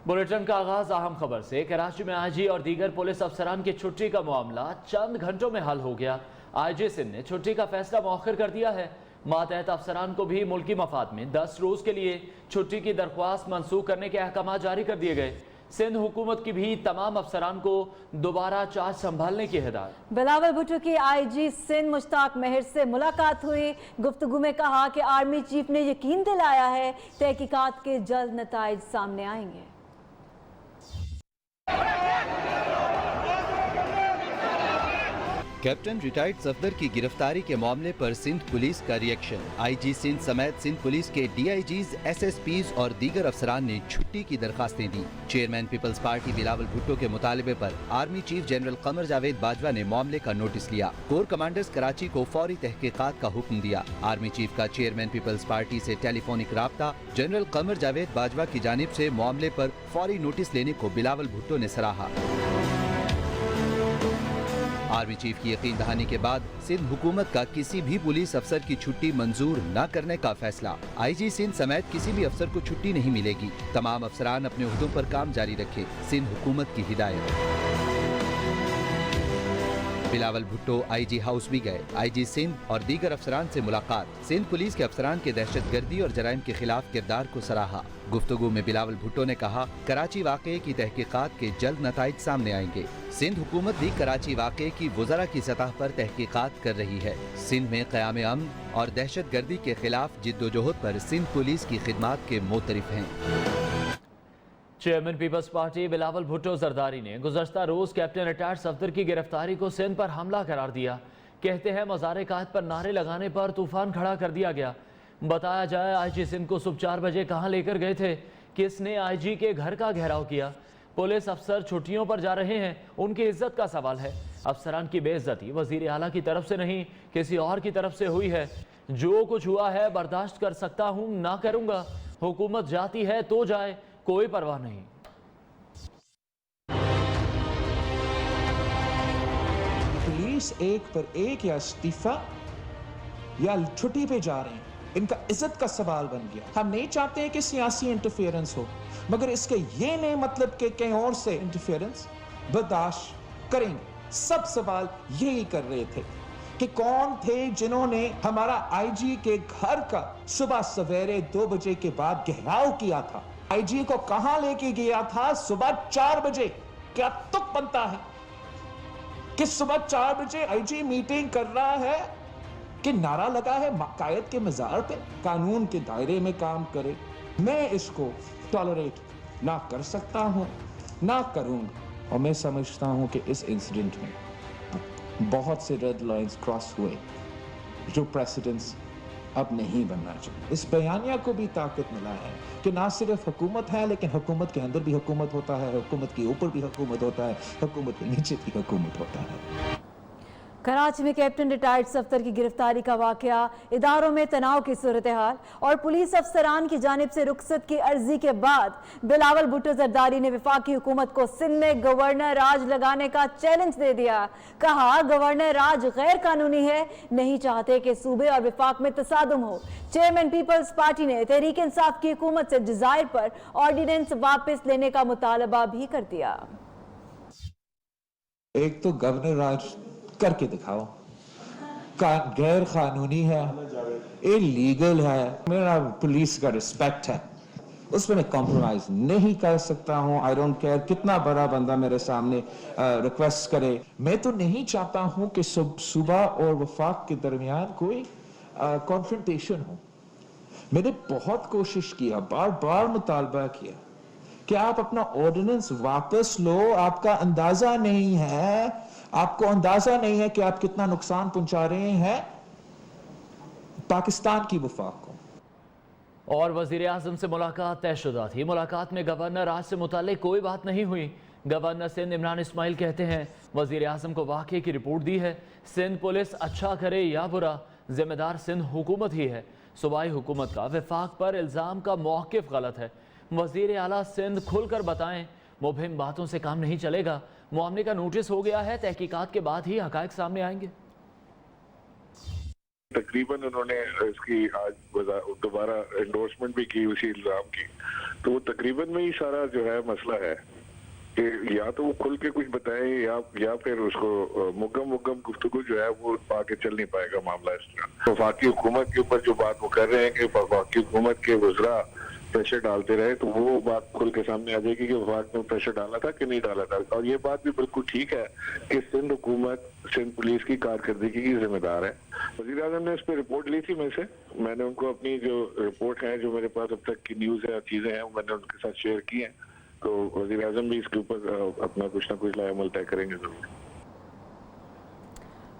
Bulletin का आगाज अहम खबर से। कराची में आईजी और दीगर पुलिस अफसरान की छुट्टी का मामला चंद घंटों में हल हो गया। आईजी सिंध ने छुट्टी का फैसला मौखर कर दिया है। मातहत अफसरान को भी मुल्की मफाद में 10 रोज के लिए छुट्टी की दरख्वास्त मंसूख करने के अहकाम जारी कर दिए गए। सिंध हुकूमत की भी तमाम अफसरान को दोबारा चार्ज संभालने की हिदायत। बिलावल भुट्टो की आईजी सिंध मुश्ताक मेहर से मुलाकात हुई। गुफ्तगू में कहा कि आर्मी चीफ ने यकीन दिलाया है तहकीकात के जल्द नताइज सामने आएंगे। कैप्टन रिटायर्ड सफदर की गिरफ्तारी के मामले पर सिंध पुलिस का रिएक्शन। आईजी सिंध समेत सिंध पुलिस के डीआईजीज, एसएसपीज और दीगर अफसरान ने छुट्टी की दरखास्तें दी। चेयरमैन पीपल्स पार्टी बिलावल भुट्टो के मुतालबे पर army chief general Qamar Javed Bajwa ने मामले का नोटिस लिया। कोर कमांडर्स कराची को फौरी तहकीकात का हुक्म दिया। आर्मी चीफ का चेयरमैन पीपल्स पार्टी से टेलीफोनिक राब्ता जनरल कमर जावेद बाजवा की जानिब से मामले पर फौरी नोटिस लेने को बिलावल भुट्टो ने सराहा। आर्मी चीफ की यकीन दहानी के बाद सिंध हुकूमत का किसी भी पुलिस अफसर की छुट्टी मंजूर न करने का फैसला। आईजी सिंध समेत किसी भी अफसर को छुट्टी नहीं मिलेगी। तमाम अफसरान अपने ओहदों पर काम जारी रखें। सिंध हुकूमत की हिदायत। बिलावल भुट्टो आईजी हाउस भी गए। आईजी सिंध और दीगर अफसरान से मुलाकात। सिंध पुलिस के अफसरान के दहशतगर्दी और जराइम के खिलाफ किरदार को सराहा। गुफ्तगू में बिलावल भुट्टो ने कहा, कराची वाक़े की तहकीकात के जल्द नताइज सामने आएंगे। सिंध हुकूमत भी कराची वाक़े की वज़रा की सतह पर तहकीकात कर रही है। सिंध में क़याम अमन और दहशतगर्दी के खिलाफ जिद्दोजहद पर सिंध पुलिस की खिदमात के मोतरिफ हैं। चेयरमैन पीपल्स पार्टी बिलावल भुट्टो जरदारी ने गुज़श्ता रोज कैप्टन रिटायर्ड सफदर की गिरफ्तारी को सिंध पर हमला करार दिया। कहते हैं मज़ार कायद पर नारे लगाने पर तूफान खड़ा कर दिया गया। बताया जाए आईजी सिंध को सुबह 4 बजे कहां लेकर गए थे, किसने आईजी के घर का घेराव किया। पुलिस अफसर छुट्टियों पर जा रहे हैं, उनकी इज्जत का सवाल है। अफसरान की बेइज्जती वजीर आला की तरफ से नहीं किसी और की तरफ से हुई है। जो कुछ हुआ है बर्दाश्त कर सकता हूं, ना करूंगा। हुकूमत जाती है तो जाए, कोई परवाह नहीं। पुलिस एक पर एक या इस्तीफा या छुट्टी पे जा रहे हैं, इनका इज्जत का सवाल बन गया। हम नहीं चाहते हैं कि सियासी इंटरफेरेंस हो, मगर इसके ये नहीं मतलब कि कहीं और से इंटरफेरेंस बर्दाश्त करेंगे। सब सवाल यही कर रहे थे कि कौन थे जिन्होंने हमारा आईजी के घर का सुबह सवेरे 2 बजे के बाद घेराव किया था। आईजी को कहां लेके गया था सुबह 4 बजे। क्या तुक बनता है कि सुबह 4 बजे आईजी मीटिंग कर रहा है कि नारा लगा है कायद के मज़ार पे कानून के दायरे में काम करे। मैं इसको टॉलरेट ना कर सकता हूं, ना करूंगा। और मैं समझता हूं कि इस इंसिडेंट में बहुत से रेड लाइंस क्रॉस हुए जो प्रेसिडेंट्स अब नहीं बनना चाहिए। इस बयानिया को भी ताकत मिला है कि ना सिर्फ हुकूमत है, लेकिन हुकूमत के अंदर भी हुकूमत होता है, हुकूमत के ऊपर भी हुकूमत होता है, हुकूमत के नीचे भी हुकूमत होता है। कराची में कैप्टन रिटायर्ड सफदर की गिरफ्तारी का वाकया, इदारों में तनाव की सूरत हाल और पुलिस अफसरान की जानिब से रुखसत की अर्जी के बाद बिलावल भुट्टो जरदारी ने वफाकी हुकूमत को सिंध में गवर्नर राज लगाने का चैलेंज दे दिया। कहा, गवर्नर राज गैर कानूनी है, नहीं चाहते कि सूबे और विफाक में तसादुम हो। चेयरमैन पीपल्स पार्टी ने तहरीक इंसाफ की हुकूमत से जज़ायर पर ऑर्डिनेंस वापस लेने का मुतालबा भी कर दिया। एक तो गवर्नर राज करके दिखाओ, गैर कानूनी है, इलीगल है। मेरा पुलिस का रिस्पेक्ट है, उसमें मैं कॉम्प्रोमाइज नहीं कर सकता हूं। आई डोंट केयर कितना बड़ा बंदा मेरे सामने रिक्वेस्ट करे। मैं तो नहीं चाहता हूं कि सूबा और वफाक के दरमियान कोई कॉन्फ्रंटेशन हो। मैंने बहुत कोशिश किया, बार बार मुतालबा किया कि आप अपना ऑर्डिनेंस वापस लो। आपका अंदाजा नहीं है, आपको अंदाजा नहीं है कि आप कितना नुकसान पहुंचा रहे हैं पाकिस्तान की वफाक को। और वजीर आजम से मुलाकात तयशुदा थी। मुलाकात में गवर्नर राज से मुतालिक कोई बात नहीं हुई। गवर्नर सिंध इमरान इस्माइल कहते हैं वजीर आजम को वाक़े की रिपोर्ट दी है। सिंध पुलिस अच्छा करे या बुरा, जिम्मेदार सिंध हुकूमत ही है। सूबाई हुकूमत का वफाक पर इल्ज़ाम का मौक़िफ़ गलत है। वजीर आला सिंध खुलकर बताएं, मुबहिम बातों से काम नहीं चलेगा। मामले का नोटिस हो गया है, तहकीकात के बाद ही हकायक सामने आएंगे। तकरीबन उन्होंने इसकी आज दोबारा एंडोर्समेंट भी की उसी इल्जाम की। तो वो तकरीबन में ही सारा जो है मसला है कि या तो वो खुल के कुछ बताए या फिर उसको मुकम गुफ्तगू जो है वो आगे चल नहीं पाएगा मामला इस तरह। वफाकी हुकूमत के ऊपर जो बात वो कर रहे हैं कि वफाकी हुकूमत के वज़रा प्रेशर डालते रहे, तो वो बात खुल के सामने आ जाएगी कि वफाक ने प्रेशर डाला था कि नहीं डाला था। और ये बात भी बिल्कुल ठीक है कि सिंध हुकूमत, सिंध पुलिस की कारकर्दगी की जिम्मेदार है। वज़ीर आज़म ने इस पर रिपोर्ट ली थी मैंने उनको अपनी जो रिपोर्ट है, जो मेरे पास अब तक की न्यूज़ है, चीज़ें हैं, मैंने उनके साथ शेयर की हैं। तो वज़ीर आज़म भी इसके ऊपर अपना कुछ ना कुछ लाएमल तय करेंगे जरूर।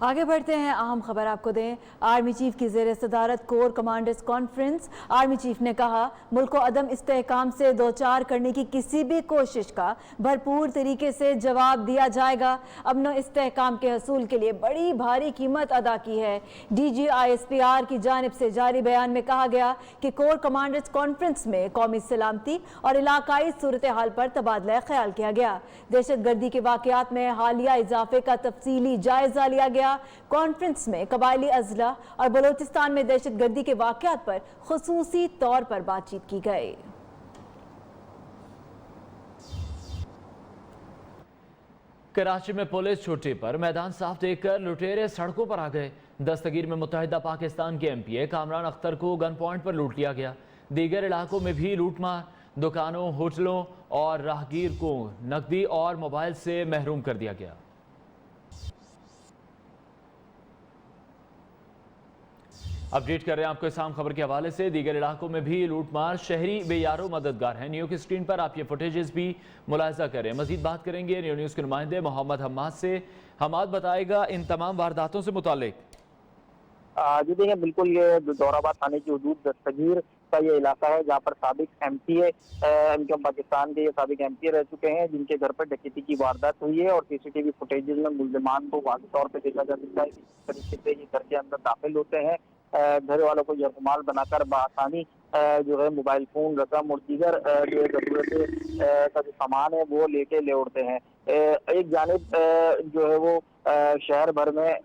आगे बढ़ते हैं, अहम खबर आपको दें। आर्मी चीफ की ज़ेर सदारत core commanders conference. Army chief ने कहा, मुल्क को अदम इस्तेहकाम से दो चार करने की किसी भी कोशिश का भरपूर तरीके से जवाब दिया जाएगा। अमन इस्तेहकाम के हसूल के लिए बड़ी भारी कीमत अदा की है। DGISPR की जानिब से जारी बयान में कहा गया कि कोर कमांडर्स कॉन्फ्रेंस में कौमी सलामती और इलाकाई सूरत हाल पर तबादला ख्याल किया गया। दहशत गर्दी के वाक़यात में हालिया इजाफे का तफसीली जायजा लिया गया। कॉन्फ्रेंस में कबायली अजला और बलोचिस्तान में दहशत गर्दी के वाक़यात पर खुसूसी तौर पर बातचीत की गई। कराची में पुलिस छुट्टी पर मैदान साफ देखकर लुटेरे सड़कों पर आ गए। दस्तगीर में मुत्तहिदा पाकिस्तान के MPA कामरान अख्तर को गन पॉइंट पर लूट लिया गया। दीगर इलाकों में भी लूटमार, दुकानों, होटलों और राहगीर को नकदी और मोबाइल से महरूम कर दिया गया। अपडेट कर रहे हैं आपको इस आम खबर के हवाले से। दीगर इलाकों में भी लूटमार, शहरी बेयारो मददगार हैं। न्यू की स्क्रीन पर आप ये फुटेजेस भी मुलाहिजा करें। मजीद बात करेंगे न्यू न्यूज़ के नुमाइंदे मोहम्मद हम्माद से। हम्माद बताएगा इन तमाम वारदातों से मुतालिक। जी देखिए, बिल्कुल ये दौराबाद थाने की हदूद दस्तगीर का ये इलाका है जहाँ पर साबिक MPA इनकम पाकिस्तान के ये साबिक MPA रह चुके हैं, जिनके घर पर डकैती की वारदात हुई है। और CCTV फुटेजेस में मुल्जिमान को वाज़ेह तौर पर देखा जा सकता है कि किस तरीके से ये घर के अंदर दाखिल होते हैं। घर वालों को यरगमाल बनाकर बआसानी जो है मोबाइल फोन, रकम और दीगर जो जरूरत का जो सामान है वो लेके ले उड़ते हैं। एक जानिब जो है वो शहर भर में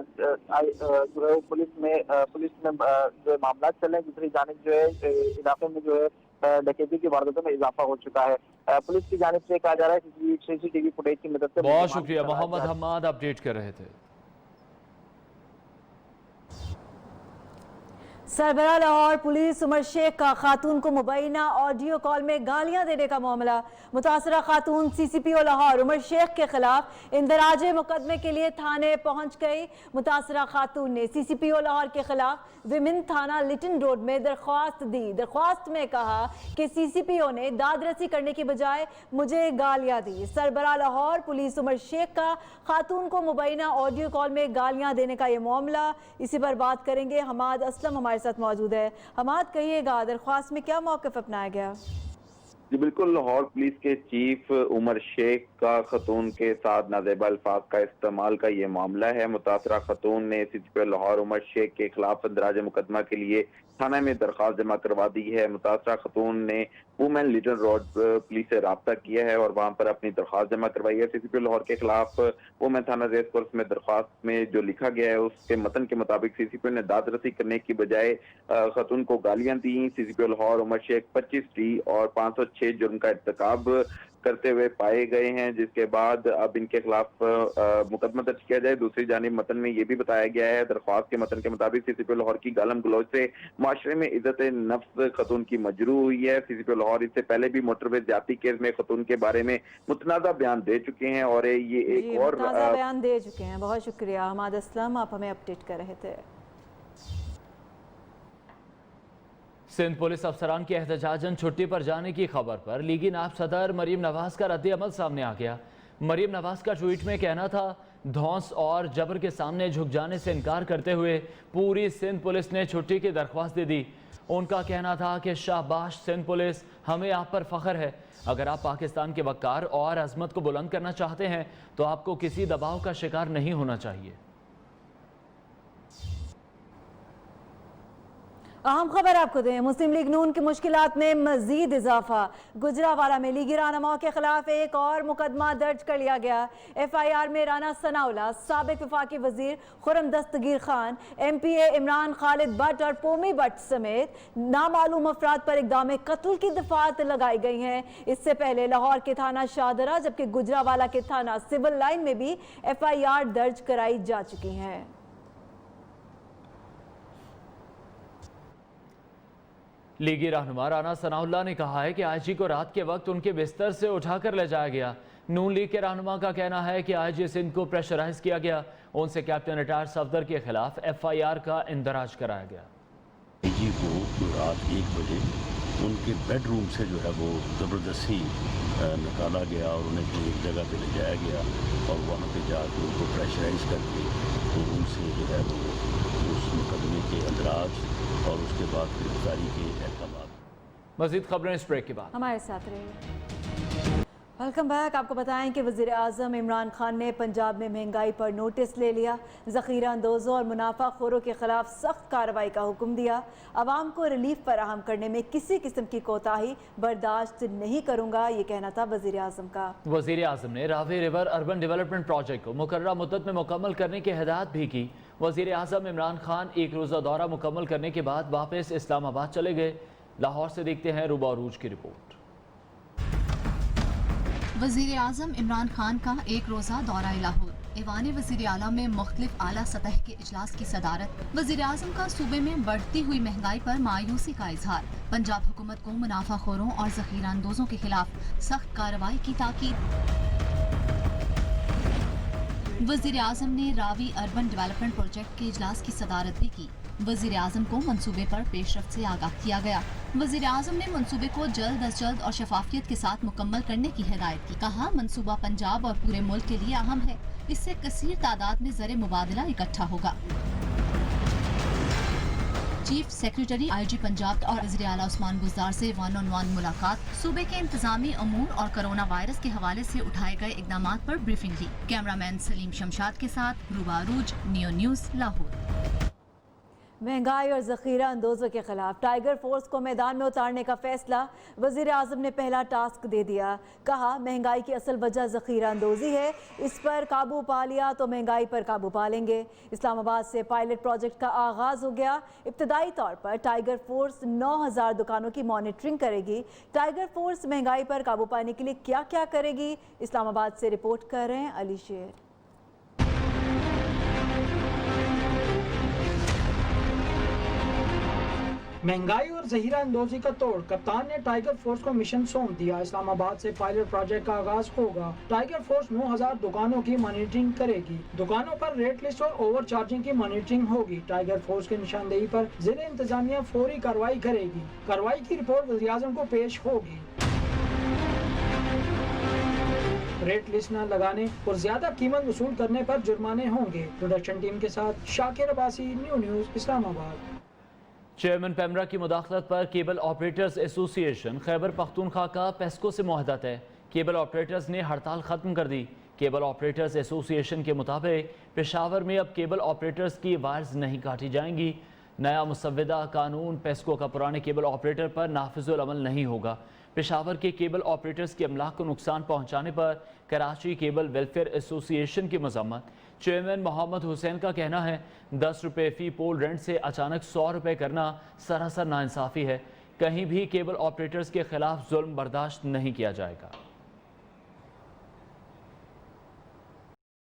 जो है पुलिस में जो मामला चल रहे हैं, दूसरी जानिब जो है इलाके में जो है डकैती की वारदातों में इजाफा हो चुका है। पुलिस की जानिब से कहा जा रहा है कि CCTV फुटेज की मदद से। बहुत शुक्रिया मोहम्मद हम्माद, अपडेट कर रहे थे। सरबराह लाहौर पुलिस उमर शेख का खातून को मुबैना ऑडियो कॉल में गालियां देने का मामला। मुतासरा खातून CCPO लाहौर उमर शेख के खिलाफ इंदराज मुकदमे के लिए थाने पहुंच गई। मुतासरा खातून ने CCPO लाहौर के खिलाफ विमिन थाना लिटन रोड में दरख्वास्त दी। दरख्वास्त में कहा कि CCPO ने दादरसी करने की बजाय मुझे गालियां दी। सरबराह लाहौर पुलिस उमर शेख का खातून को मुबैना ऑडियो कॉल में गालियां देने का ये मामला। इसी पर बात करेंगे, हमाद असलम हमारे साथ मौजूद है। हमाद, कहिएगा दरख्वास्त में क्या मौक़िफ़ अपनाया गया? जी बिल्कुल, लाहौर पुलिस के चीफ उमर शेख का खतून के साथ नाजेबा अल्फाज का इस्तेमाल का ये मामला है। मुतासरा खतून ने CCPO लाहौर उमर शेख के खिलाफ इंदराज मुकदमा के लिए थाना में दरख्वास्त जमा करवा दी है। मुतासरा खतून ने वुमेन लिटन रोड पुलिस से रब्ता किया है और वहाँ पर अपनी दरख्वास्त जमा करवाई है। CCPO लाहौर के खिलाफ वुमेन थाना रेस कोर्स में दरख्वास्त में जो लिखा गया है उसके मतन के मुताबिक CCPO ने दादरसी करने की बजाय खतून को गालियां दी। CCPO लाहौर उमर शेख 25D और 506 जुर्म का इर्तिकाब करते हुए पाए गए हैं, जिसके बाद अब इनके खिलाफ मुकदमा दर्ज किया जाए। दूसरी जानिब मतन में ये भी बताया गया है, दरख्वास्त के मतन के मुताबिक CCPO लाहौर की गालम गलौज से माशरे में इज्जत नफ्स खतून की मजरू हुई है। CCPO लाहौर इससे पहले भी मोटरवे ज्यादती केस में खतून के बारे में मुतनाज़ा बयान दे चुके हैं और ये एक और बयान दे चुके हैं। बहुत शुक्रिया हमाद असलम, आप हमें अपडेट कर रहे थे। सिंध पुलिस अफसरान के एहतजाजन छुट्टी पर जाने की खबर पर लीगी नायब सदर मरीम नवाज का रद्द अमल सामने आ गया। मरीम नवाज का ट्वीट में कहना था, धौंस और जबर के सामने झुक जाने से इनकार करते हुए पूरी सिंध पुलिस ने छुट्टी की दरख्वास्त दे दी। उनका कहना था कि शाबाश सिंध पुलिस, हमें आप पर फख्र है। अगर आप पाकिस्तान के वक़ार और अजमत को बुलंद करना चाहते हैं तो आपको किसी दबाव का शिकार नहीं होना चाहिए। अहम खबर आपको दें, मुस्लिम लीग नून की मुश्किलात में मजीद इजाफा। गुजरावाला में लीगी रहनुमाओं के खिलाफ एक और मुकदमा दर्ज कर लिया गया। FIR में राना सनाउल्लाह, साबिक वफाकी वजीर खुर्रम दस्तगीर खान, MPA इमरान खालिद भट्ट और पोमी भट्ट समेत नामालूम अफराद पर इक़दाम कत्ल की दफात लगाई गई हैं। इससे पहले लाहौर के थाना शाहदरा जबकि गुजरावाला के थाना सिविल लाइन में भी FIR दर्ज कराई जा चुकी हैं। लीगी रहनुमा राना सनाउल्लाह ने कहा है कि IG को रात के वक्त उनके बिस्तर से उठाकर ले जाया गया। नून लीग के रहनुमा का कहना है कि IG सिंध को प्रेशराइज किया गया, उनसे कैप्टन रिटायर्ड सफदर के खिलाफ FIR का इंदराज कराया गया। IG को रात 1 बजे उनके बेडरूम से जो है वो ज़बरदस्ती निकाला गया और उन्हें एक जगह पे ले जाया गया और वहाँ पे जाकर उनको प्रेशराइज करके तो उनसे जो है वो उस मुकदमे के अंदराज और उसके बाद गिरफ्तारी के अहकाम। मज़ीद खबरें इस ब्रेक के बाद। हमारे साथ रहिए। Welcome back. आपको बताएं कि वज़ीर आज़म इमरान खान ने पंजाब में महंगाई पर नोटिस ले लिया। ज़ख़ीरा अंदोज़ों और मुनाफाखोरों के खिलाफ सख्त कार्रवाई का हुक्म दिया। आवाम को रिलीफ फराहम करने में किसी किस्म की कोताही बर्दाश्त नहीं करूँगा, ये कहना था वज़ीर आज़म का। वज़ीर आज़म ने Ravi river urban development project को मुकर्ररा मुद्दत में मुकम्मल करने की हिदायत भी की। वज़ीर आज़म इमरान खान एक रोज़ा दौरा मुकम्मल करने के बाद वापस इस्लामाबाद चले गए। लाहौर से देखते हैं रूबा अरूज की रिपोर्ट। वज़ीर आज़म इमरान खान का एक रोज़ा दौरा लाहौर। ऐवान वज़ीर आला में मुख्तलिफ आला सतह के इजलास की सदारत। वज़ीर आज़म का सूबे में बढ़ती हुई महंगाई पर मायूसी का इजहार। पंजाब हुकूमत को मुनाफाखोरों और ज़ख़ीरा अंदोज़ों के खिलाफ सख्त कार्रवाई की ताकीद। वज़ीर आज़म ने रावी अर्बन डेवलपमेंट प्रोजेक्ट के इजलास की सदारत भी की। वज़ीर आज़म को मंसूबे पर पेशरफ्त से आगाह किया गया। वज़ीर आज़म ने मंसूबे को जल्द अज जल्द और शफाफियत के साथ मुकम्मल करने की हिदायत की। कहा, मंसूबा पंजाब और पूरे मुल्क के लिए अहम है, इससे कसीर तादाद में ज़र मुबादला इकट्ठा होगा। चीफ सेक्रेटरी IG पंजाब और वज़ीर आला उस्मान बुज़दार से वन-ऑन-वन मुलाकात। सूबे के इंतजामी अमूर और कोरोना वायरस के हवाले से उठाए गए इक़दामात पर ब्रीफिंग ली। कैमरामैन सलीम शमशाद के साथ रूबा अरूज, नियो न्यूज़ लाहौर। महंगाई और ज़ख़ीरा अंदोज़ों के खिलाफ टाइगर फोर्स को मैदान में उतारने का फैसला। वज़ीर आज़म ने पहला टास्क दे दिया। कहा, महंगाई की असल वजह ज़ख़ीरा अंदोज़ी है, इस पर काबू पा लिया तो महंगाई पर काबू पा लेंगे। इस्लामाबाद से पायलट प्रोजेक्ट का आगाज़ हो गया। इब्तदाई तौर पर टाइगर फोर्स 9000 दुकानों की मॉनिटरिंग करेगी। टाइगर फोर्स महंगाई पर काबू पाने के लिए क्या क्या करेगी, इस्लामाबाद से रिपोर्ट कर रहे हैं अली शेर। महंगाई और ज़हीरा अंदोज़ी का तोड़। कप्तान ने टाइगर फोर्स को मिशन सौंप दिया। इस्लामाबाद से पायलट प्रोजेक्ट का आगाज होगा। टाइगर फोर्स 9000 दुकानों की मॉनिटरिंग करेगी। दुकानों पर रेट लिस्ट और ओवर चार्जिंग की मॉनिटरिंग होगी। टाइगर फोर्स की निशानदेही पर जिला इंतजामिया फौरी कार्रवाई करेगी। कार्रवाई की रिपोर्ट वज़ीर आज़म को पेश होगी। रेट लिस्ट न लगाने और ज्यादा कीमत वसूल करने पर जुर्माने होंगे। प्रोडक्शन टीम के साथ Shakir Abbasi, new news Islamabad. Chairman PEMRA की मुदाखलत पर cable operators association Khyber Pakhtunkhwa का पेस्को से मुआहदा है। केबल ऑपरेटर्स ने हड़ताल ख़त्म कर दी। केबल ऑपरेटर्स एसोसिएशन के मुताबिक पेशावर में अब केबल ऑपरेटर्स की वायर्स नहीं काटी जाएंगी। नया मुसव्वदा कानून पेस्को का पुराने केबल ऑपरेटर पर नाफिजुल अमल नहीं होगा। पेशावर के केबल ऑपरेटर्स के अमलाक को नुकसान पहुँचाने पर कराची केबल वेलफेयर एसोसिएशन की मजम्मत। चेयरमैन मोहम्मद हुसैन का कहना है 10 रुपये फ़ी पोल रेंट से अचानक 100 रुपये करना सरासर नाइंसाफ़ी है। कहीं भी केबल ऑपरेटर्स के खिलाफ जुल्म बर्दाश्त नहीं किया जाएगा।